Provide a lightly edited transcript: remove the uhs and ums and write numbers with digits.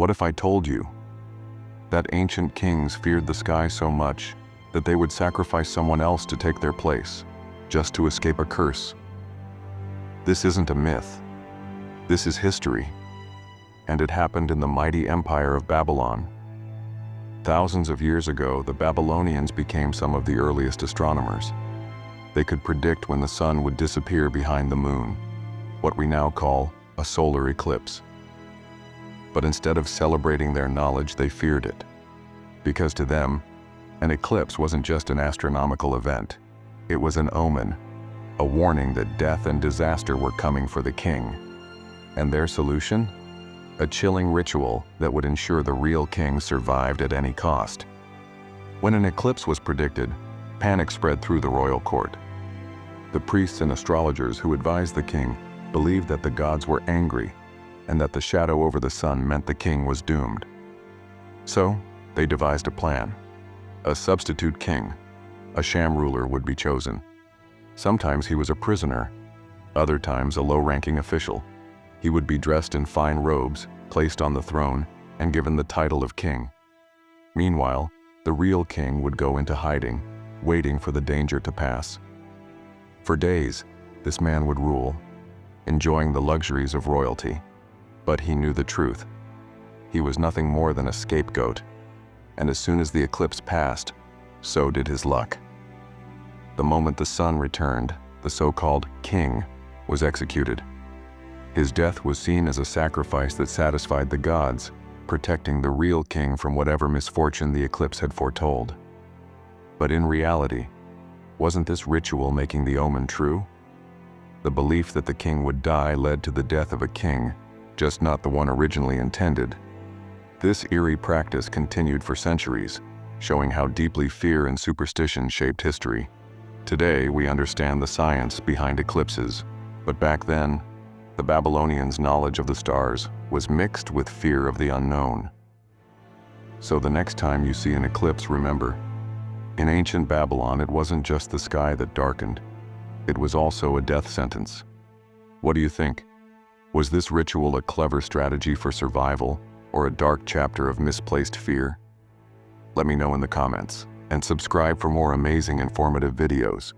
What if I told you that ancient kings feared the sky so much that they would sacrifice someone else to take their place, just to escape a curse? This isn't a myth. This is history. And it happened in the mighty empire of Babylon. Thousands of years ago, the Babylonians became some of the earliest astronomers. They could predict when the sun would disappear behind the moon, what we now call a solar eclipse. But instead of celebrating their knowledge, they feared it. Because to them, an eclipse wasn't just an astronomical event. It was an omen, a warning that death and disaster were coming for the king. And their solution? A chilling ritual that would ensure the real king survived at any cost. When an eclipse was predicted, panic spread through the royal court. The priests and astrologers who advised the king believed that the gods were angry and that the shadow over the sun meant the king was doomed. So, they devised a plan. A substitute king, a sham ruler, would be chosen. Sometimes he was a prisoner, other times a low-ranking official. He would be dressed in fine robes, placed on the throne, and given the title of king. Meanwhile, the real king would go into hiding, waiting for the danger to pass. For days, this man would rule, enjoying the luxuries of royalty. But he knew the truth. He was nothing more than a scapegoat. And as soon as the eclipse passed, so did his luck. The moment the sun returned, the so-called king was executed. His death was seen as a sacrifice that satisfied the gods, protecting the real king from whatever misfortune the eclipse had foretold. But in reality, wasn't this ritual making the omen true? The belief that the king would die led to the death of a king, just not the one originally intended. This eerie practice continued for centuries, showing how deeply fear and superstition shaped history. Today, we understand the science behind eclipses, but back then, the Babylonians' knowledge of the stars was mixed with fear of the unknown. So the next time you see an eclipse, remember, in ancient Babylon, it wasn't just the sky that darkened. It was also a death sentence. What do you think? Was this ritual a clever strategy for survival, or a dark chapter of misplaced fear? Let me know in the comments, and subscribe for more amazing informative videos.